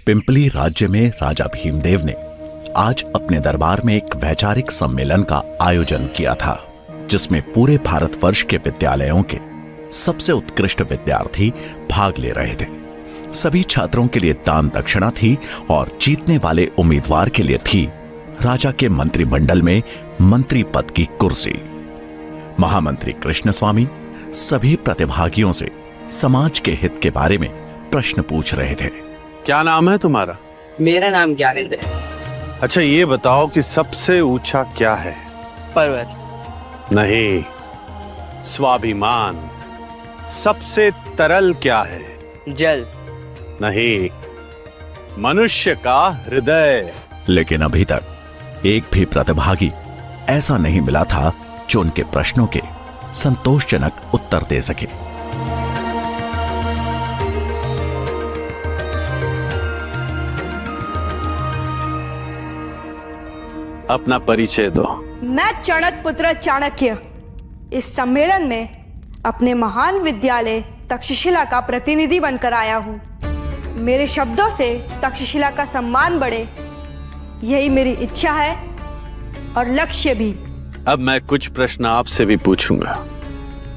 Pimply राज्य में राजा भीमदेव ने आज अपने दरबार में एक वैचारिक सम्मेलन का आयोजन किया था, जिसमें पूरे भारतवर्ष के विद्यालयों के सबसे उत्कृष्ट विद्यार्थी भाग ले रहे थे। सभी छात्रों के लिए दान दक्षिणा थी और जीतने वाले उम्मीदवार के लिए थी राजा के मंत्रिमंडल में मंत्री पद की कुर्सी। महामंत्री कृष्ण स्वामी सभी प्रतिभागियों से समाज के हित के बारे में प्रश्न पूछ रहे थे। क्या नाम है तुम्हारा? मेरा नाम ज्ञानेंद्र है। अच्छा, ये बताओ कि सबसे ऊंचा क्या है? पर्वत। नहीं, स्वाभिमान। सबसे तरल क्या है? जल। नहीं, मनुष्य का हृदय। लेकिन अभी तक एक भी प्रतिभागी ऐसा नहीं मिला था जो उनके प्रश्नों के संतोषजनक उत्तर दे सके। अपना परिचय दो। मैं चाणक्य पुत्र चाणक्य इस सम्मेलन में अपने महान विद्यालय तक्षशिला का प्रतिनिधि बनकर आया हूँ। मेरे शब्दों से तक्षशिला का सम्मान बढ़े, यही मेरी इच्छा है और लक्ष्य भी। अब मैं कुछ प्रश्न आपसे भी पूछूंगा।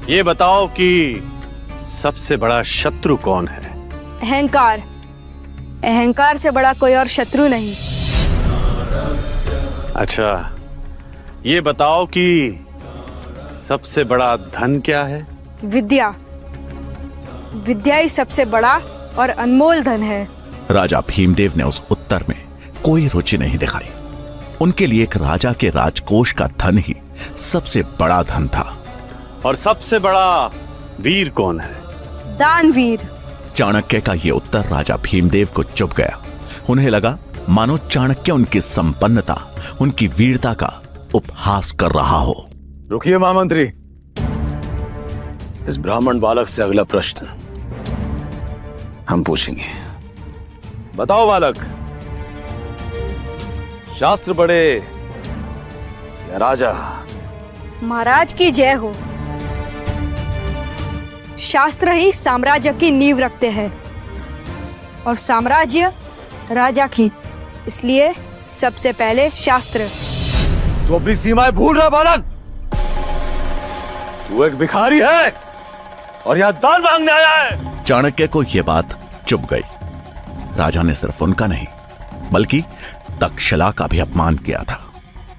ये बताओ कि सबसे बड़ा शत्रु कौन है? अहंकार। अहंकार से बड़ा कोई और शत्रु नहीं। अच्छा, ये बताओ कि सबसे बड़ा धन क्या है? विद्या। विद्या ही सबसे बड़ा और अनमोल धन है। राजा भीमदेव ने उस उत्तर में कोई रुचि नहीं दिखाई। उनके लिए एक राजा के राजकोष का धन ही सबसे बड़ा धन था। और सबसे बड़ा वीर कौन है? दानवीर। चाणक्य का यह उत्तर राजा भीमदेव को चुभ गया। उन्हें लगा मानो चाणक्य उनकी संपन्नता, उनकी वीरता का उपहास कर रहा हो। रुकिए महामंत्री, इस ब्राह्मण बालक से अगला प्रश्न हम पूछेंगे। बताओ बालक, शास्त्र पढ़े या राजा? महाराज की जय हो। शास्त्र ही साम्राज्य की नींव रखते हैं और साम्राज्य राजा की, इसलिए सबसे पहले शास्त्र। तू अपनी सीमाएं भूल रहा बालक। तू एक भिखारी है और यहाँ दान मांगने आया है। चाणक्य को यह बात चुभ गई। राजा ने सिर्फ उनका नहीं बल्कि तक्षशिला का भी अपमान किया था।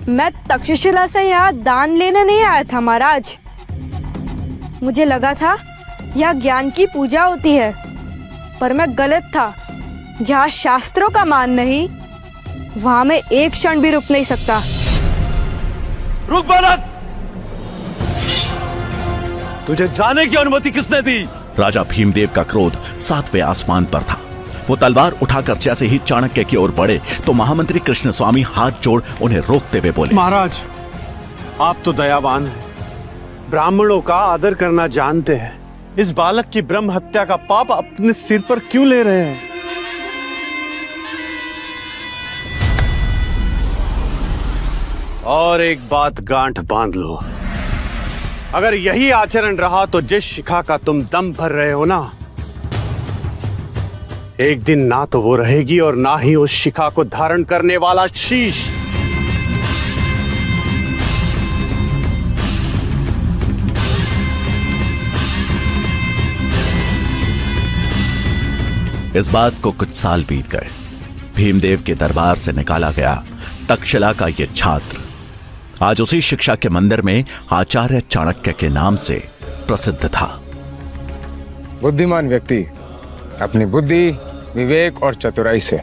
मैं तक्षशिला से यहाँ दान लेने नहीं आया था महाराज। मुझे लगा था यहाँ ज्ञान की पूजा होती है, पर मैं गलत था। जहाँ शास्त्रों का मान नहीं, वहां मैं एक क्षण भी रुक नहीं सकता। रुक बालक, तुझे जाने की अनुमति किसने दी? राजा भीमदेव का क्रोध 7वें आसमान पर था। वो तलवार उठाकर जैसे ही चाणक्य की ओर बढ़े तो महामंत्री कृष्ण स्वामी हाथ जोड़ उन्हें रोकते हुए बोले, महाराज, आप तो दयावान हैं, ब्राह्मणों का आदर करना जानते हैं। इस बालक की ब्रह्म हत्या का पाप अपने सिर पर क्यों ले रहे हैं? और एक बात गांठ बांध लो, अगर यही आचरण रहा तो जिस शिखा का तुम दम भर रहे हो ना, एक दिन ना तो वो रहेगी और ना ही उस शिखा को धारण करने वाला शीश। इस बात को कुछ साल बीत गए। भीमदेव के दरबार से निकाला गया तक्षशिला का यह छात्र आज उसी शिक्षा के मंदिर में आचार्य चाणक्य के नाम से प्रसिद्ध था। बुद्धिमान व्यक्ति अपनी बुद्धि, विवेक और चतुराई से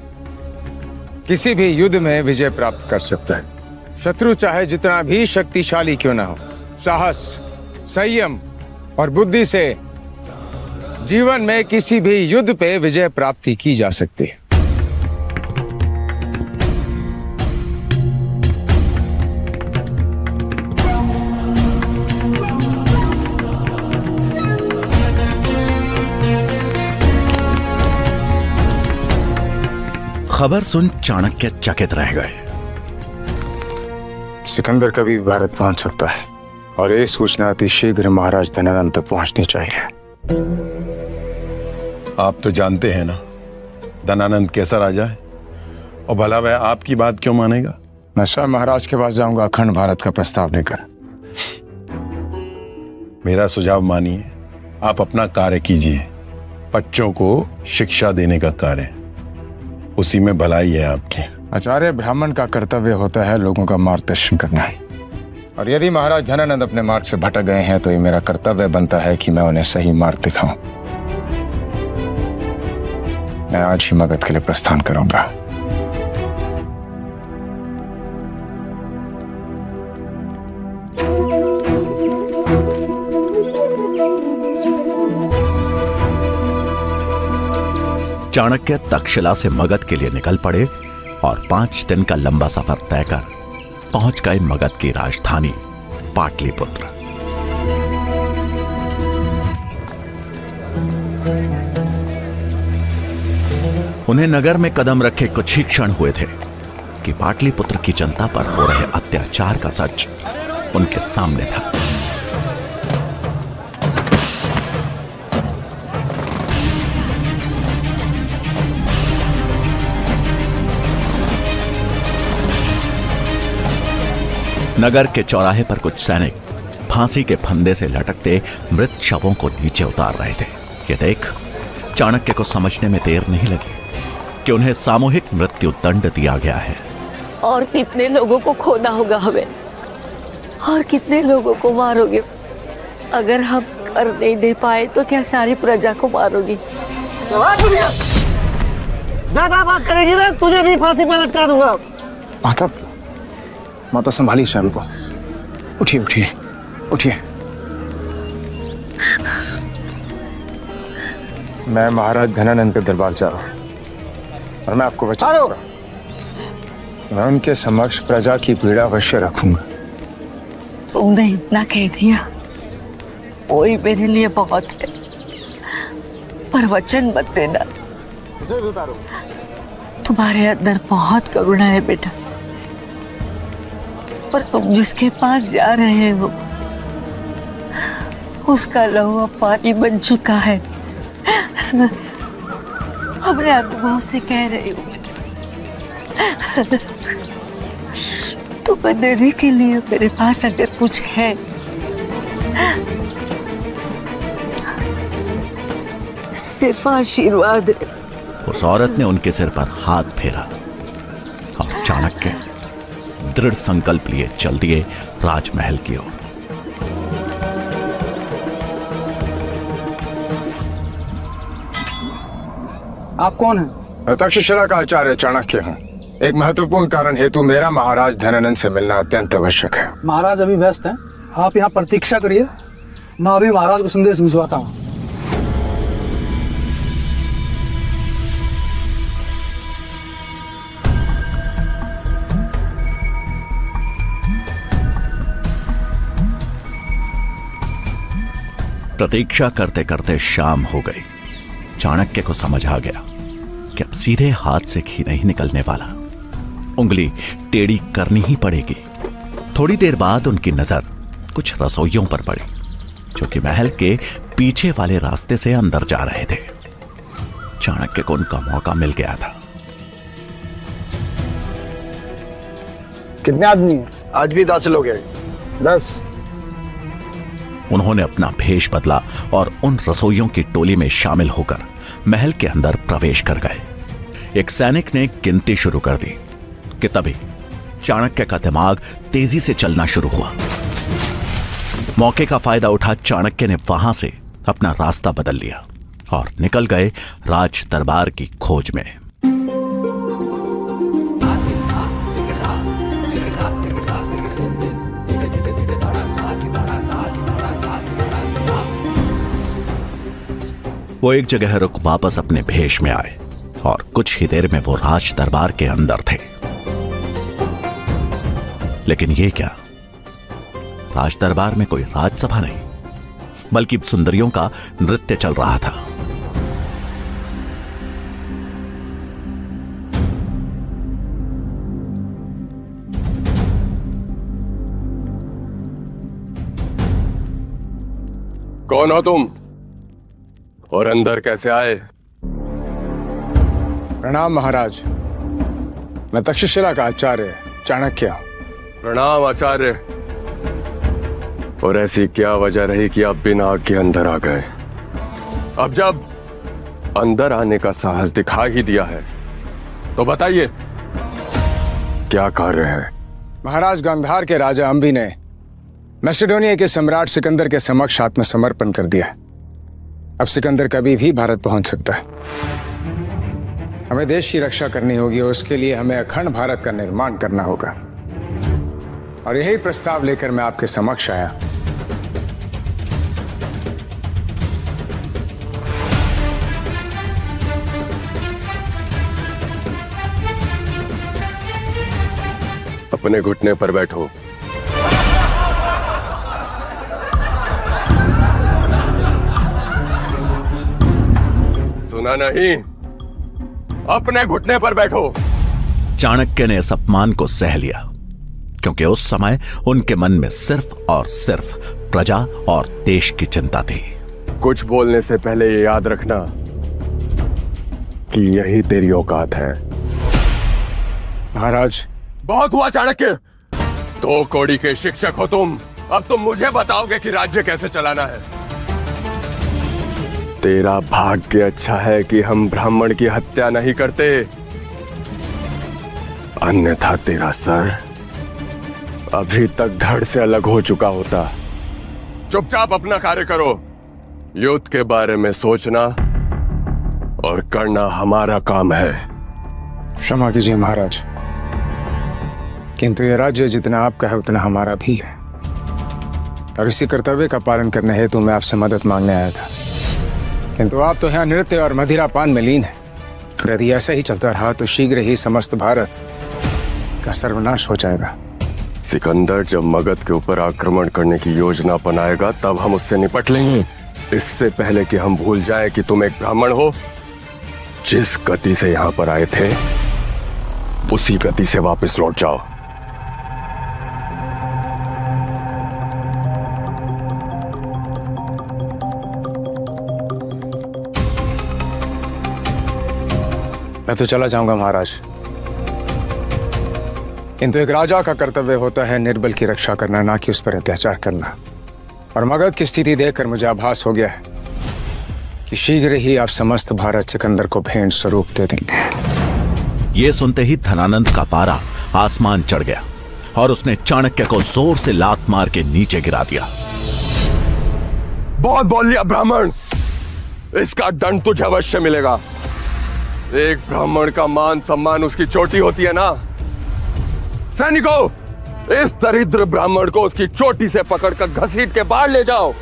किसी भी युद्ध में विजय प्राप्त कर सकता है। शत्रु चाहे जितना भी शक्तिशाली क्यों ना हो, साहस, संयम और बुद्धि से जीवन में किसी भी युद्ध पे विजय प्राप्ति की जा सकती है। खबर सुन चाणक्य चकित रह गए। सिकंदर कभी भारत पहुंच सकता है और ये सूचना अति शीघ्र महाराज धनानंद तक पहुंचनी चाहिए। आप तो जानते हैं ना धनानंद कैसा राजा है, और भला वह आपकी बात क्यों मानेगा? मैं स्वयं महाराज के पास जाऊंगा अखंड भारत का प्रस्ताव लेकर। मेरा सुझाव मानिए, आप अपना कार्य कीजिए। बच्चों को शिक्षा देने का कार्य, उसी में भलाई है आपकी। आचार्य ब्राह्मण का कर्तव्य होता है लोगों का मार्गदर्शन करना, और यदि महाराज धनानंद अपने मार्ग से भटक गए हैं तो ये मेरा कर्तव्य बनता है कि मैं उन्हें सही मार्ग दिखाऊं। मैं आज ही मगध के लिए प्रस्थान करूंगा। चाणक्य तक्षशिला से मगध के लिए निकल पड़े और 5 दिन का लंबा सफर तय कर पहुंच गए मगध की राजधानी पाटलिपुत्र। उन्हें नगर में कदम रखे कुछ ही क्षण हुए थे कि पाटलिपुत्र की जनता पर हो रहे अत्याचार का सच उनके सामने था। नगर के चौराहे पर कुछ सैनिक फांसी के फंदे से लटकते मृत शवों को नीचे उतार रहे थे। ये देख चाणक्य को समझने में देर नहीं लगी कि उन्हें सामूहिक मृत्यु दंड दिया गया है। और कितने लोगों को खोना होगा हमें, और कितने लोगों को मारोगे? अगर हम कर नहीं दे पाए तो क्या सारी प्रजा को मारोगी? ज्यादा बात करेगी ना तुझे भी फांसी पर लटका दूंगा। माता संभालिए शालू को। उठिए उठिए उठिए। मैं महाराज धनानंद के दरबार जा रहा हूं और मैं आपको बचा लूंगा। मैं उनके समक्ष प्रजा की पीड़ा अवश्य रखूंगा। तुमने इतना कह दिया, वही मेरे लिए बहुत है, पर वचन मत देना। तुम्हारे अंदर बहुत करुणा है बेटा, पर तुम जिसके पास जा रहे हो उसका लहू अब पानी बन चुका है। अपने अनुभव से कह रही हूँ बेटा। तुम्हें देने के लिए मेरे पास अगर कुछ है सिर्फ आशीर्वाद है। उस औरत ने उनके सिर पर हाथ फेरा और चाणक्य दृढ़ संकल्प लिए चल दिए राजमहल की ओर। आप कौन हैं? तक्षशिला का आचार्य चाणक्य हूँ। एक महत्वपूर्ण कारण हेतु मेरा महाराज धनानंद से मिलना अत्यंत आवश्यक है। महाराज अभी व्यस्त हैं, आप यहाँ प्रतीक्षा करिए, मैं अभी महाराज को संदेश भिजवाता हूँ। प्रतीक्षा करते करते शाम हो गई। चाणक्य को समझ आ गया कि अब सीधे हाथ से घी नहीं निकलने वाला, उंगली टेढ़ी करनी ही पड़ेगी। थोड़ी देर बाद उनकी नजर कुछ रसोइयों पर पड़ी जो कि महल के पीछे वाले रास्ते से अंदर जा रहे थे। चाणक्य को उनका मौका मिल गया था। कितने आदमी हैं? आज भी 10 लोग हैं। 10। उन्होंने अपना भेष बदला और उन रसोइयों की टोली में शामिल होकर महल के अंदर प्रवेश कर गए। एक सैनिक ने गिनती शुरू कर दी कि तभी चाणक्य का दिमाग तेजी से चलना शुरू हुआ। मौके का फायदा उठा चाणक्य ने वहां से अपना रास्ता बदल लिया और निकल गए राज दरबार की खोज में। वो एक जगह रुक वापस अपने भेष में आए और कुछ ही देर में वो राज दरबार के अंदर थे। लेकिन ये क्या, राज दरबार में कोई राजसभा नहीं बल्कि सुंदरियों का नृत्य चल रहा था। कौन हो तुम और अंदर कैसे आए? प्रणाम महाराज। मैं तक्षशिला का आचार्य चाणक्य। प्रणाम आचार्य। और ऐसी क्या वजह रही कि आप बिना आग के अंदर आ गए? अब जब अंदर आने का साहस दिखा ही दिया है तो बताइए क्या कार्य है? महाराज, गांधार के राजा अंबी ने मैसेडोनिया के सम्राट सिकंदर के समक्ष आत्मसमर्पण कर दिया। अब सिकंदर कभी भी भारत पहुंच सकता है। हमें देश की रक्षा करनी होगी और उसके लिए हमें अखंड भारत का निर्माण करना होगा। और यही प्रस्ताव लेकर मैं आपके समक्ष आया। अपने घुटने पर बैठो। सुना नहीं? अपने घुटने पर बैठो। चाणक्य ने इस अपमान को सह लिया, क्योंकि उस समय उनके मन में सिर्फ और सिर्फ प्रजा और देश की चिंता थी। कुछ बोलने से पहले ये याद रखना कि यही तेरी औकात है। महाराज, बहुत हुआ चाणक्य। 2 कौड़ी के शिक्षक हो तुम। अब तुम मुझे बताओगे कि राज्य कैसे चलाना है। तेरा भाग्य अच्छा है कि हम ब्राह्मण की हत्या नहीं करते, अन्यथा तेरा सर अभी तक धड़ से अलग हो चुका होता। चुपचाप अपना कार्य करो। युद्ध के बारे में सोचना और करना हमारा काम है। क्षमा कीजिए महाराज, किंतु यह राज्य जितना आपका है उतना हमारा भी है। और इसी कर्तव्य का पालन करने हेतु मैं आपसे मदद मांगने आया था। किंतु आप तो यहाँ नृत्य और मदिरापान में लीन हैं। और यदि ऐसा ही चलता रहा तो शीघ्र ही समस्त भारत का सर्वनाश हो जाएगा। सिकंदर जब मगध के ऊपर आक्रमण करने की योजना बनाएगा तब हम उससे निपट लेंगे। इससे पहले कि हम भूल जाएं कि तुम एक ब्राह्मण हो, जिस गति से यहाँ पर आए थे उसी गति से वापस लौट जाओ। मैं तो चला जाऊंगा महाराज, किंतु एक राजा का कर्तव्य होता है निर्बल की रक्षा करना, ना कि उस पर अत्याचार करना। और मगध की स्थिति देखकर मुझे आभास हो गया है कि शीघ्र ही आप समस्त भारत सिकंदर को भेंट स्वरूप दे देंगे। ये सुनते ही धनानंद का पारा आसमान चढ़ गया और उसने चाणक्य को जोर से लात मार के नीचे गिरा दिया। बहुत बोल लिया ब्राह्मण, इसका दंड तुझे अवश्य मिलेगा। एक ब्राह्मण का मान सम्मान उसकी चोटी होती है ना। सैनिकों, इस दरिद्र ब्राह्मण को उसकी चोटी से पकड़कर घसीट के बाहर ले जाओ।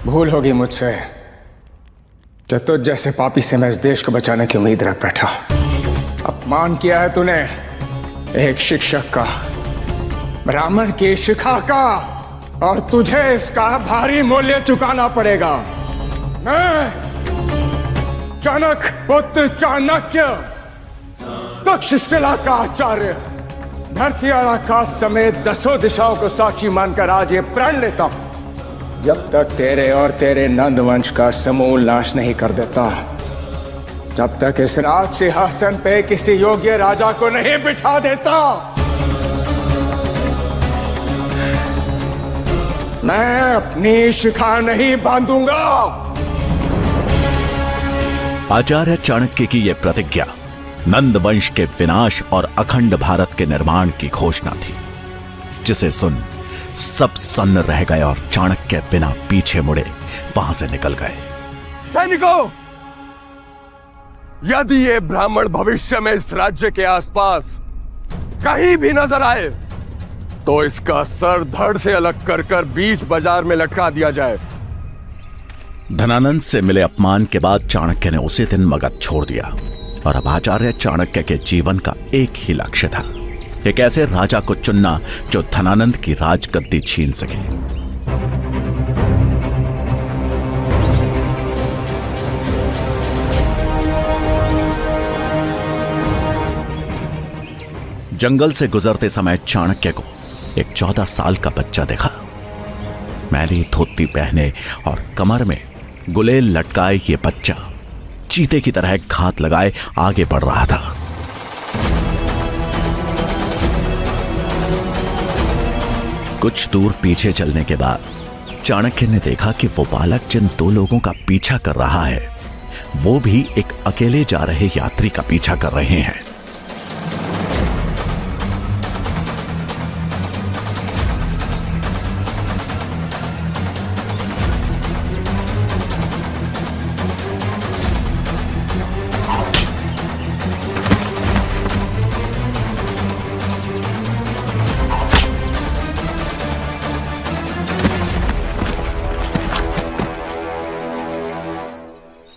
भूल होगी मुझसे जो तुझ जैसे पापी से मैं इस देश को बचाने की उम्मीद रख बैठा। अपमान किया है तूने एक शिक्षक का, ब्राह्मण की शिखा का, और तुझे इसका भारी मूल्य चुकाना पड़ेगा। मैं चाणक पुत्र चाणक्य, तक्षशिला का आचार्य, धरती और आकाश समेत 10 दिशाओं को साक्षी मानकर आज ये प्रण लेता हूं, जब तक तेरे और तेरे नंद वंश का समूल नाश नहीं कर देता, जब तक इस राज सिंहासन पे किसी योग्य राजा को नहीं बिठा देता, मैं अपनी शिखा नहीं बांधूंगा। आचार्य चाणक्य की यह प्रतिज्ञा नंद वंश के विनाश और अखंड भारत के निर्माण की घोषणा थी, जिसे सुन सब सन्न रह गए और चाणक्य बिना पीछे मुड़े वहां से निकल गए। सैनिकों, यदि ये ब्राह्मण भविष्य में इस राज्य के आसपास कहीं भी नजर आए तो इसका सर धड़ से अलग कर बीच बाजार में लटका दिया जाए। धनानंद से मिले अपमान के बाद चाणक्य ने उसी दिन मगध छोड़ दिया और अब आचार्य चाणक्य के जीवन का एक ही लक्ष्य था, एक ऐसे राजा को चुनना जो धनानंद की राजगद्दी छीन सके। जंगल से गुजरते समय चाणक्य को एक 14 साल का बच्चा देखा। मैली धोती पहने और कमर में गुलेल लटकाए ये बच्चा चीते की तरह घात लगाए आगे बढ़ रहा था। कुछ दूर पीछे चलने के बाद चाणक्य ने देखा कि वो बालक जिन 2 लोगों का पीछा कर रहा है वो भी एक अकेले जा रहे यात्री का पीछा कर रहे हैं।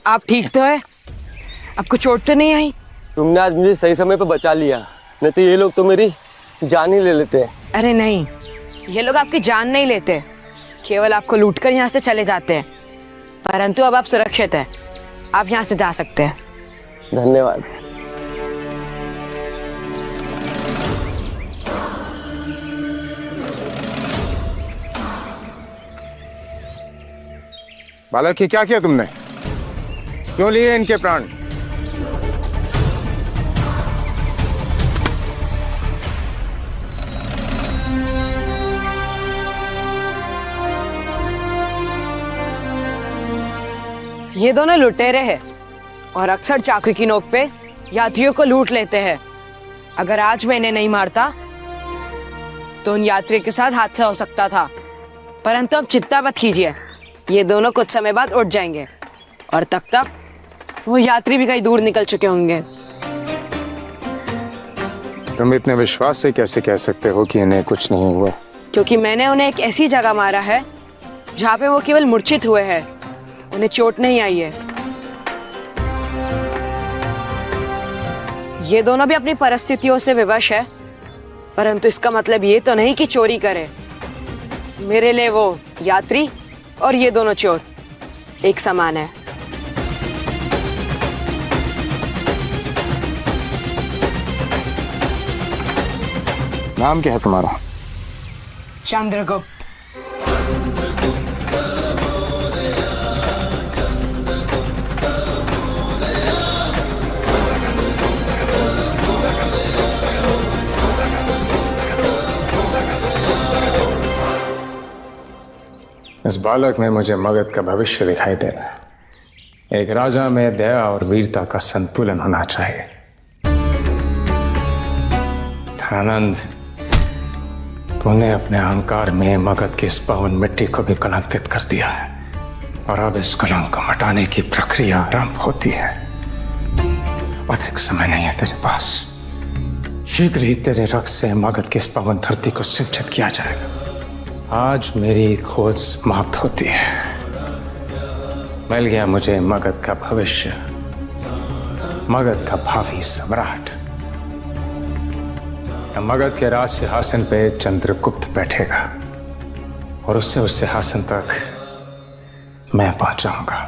आप ठीक तो है? आपको चोट तो नहीं आई? तुमने आज मुझे सही समय पे बचा लिया, नहीं तो ये लोग तो मेरी जान ही ले लेते। अरे नहीं, ये लोग आपकी जान नहीं लेते, केवल आपको लूटकर यहाँ से चले जाते हैं। परंतु अब आप सुरक्षित हैं, आप यहाँ से जा सकते हैं। धन्यवाद। बालक ये क्या किया तुमने? क्यों लिए इनके प्राण? ये दोनों लुटेरे हैं और अक्सर चाकू की नोक पे यात्रियों को लूट लेते हैं। अगर आज मैं इन्हें नहीं मारता तो उन यात्रियों के साथ हादसा हो सकता था। परंतु अब चिंता मत कीजिए, ये दोनों कुछ समय बाद उठ जाएंगे और तब तक वो यात्री भी कहीं दूर निकल चुके होंगे। तुम इतने विश्वास से कैसे कह सकते हो कि इन्हें कुछ नहीं हुआ? क्योंकि मैंने उन्हें एक ऐसी जगह मारा है जहाँ पे वो केवल मूर्छित हुए हैं, उन्हें चोट नहीं आई है। ये दोनों भी अपनी परिस्थितियों से विवश है, परंतु इसका मतलब ये तो नहीं कि चोरी करे। मेरे लिए वो यात्री और ये दोनों चोर एक समान है। नाम क्या है तुम्हारा? चंद्रगुप्त। इस बालक में मुझे मगध का भविष्य दिखाई दे रहा है। एक राजा में दया और वीरता का संतुलन होना चाहिए। धनानंद, तूने अपने अहंकार में मगध की इस पावन मिट्टी को भी कलंकित कर दिया है और अब इस कलंक को हटाने की प्रक्रिया आरंभ होती है। अधिक समय नहीं है तेरे पास, शीघ्र ही तेरे रक्त से मगध की इस पावन धरती को सिंचित किया जाएगा। आज मेरी खोज समाप्त होती है। मिल गया मुझे मगध का भविष्य, मगध का भावी सम्राट। मगध के राज सिंहासन पे चंद्रगुप्त बैठेगा और उससे उस सिंहासन तक मैं पहुंचाऊंगा।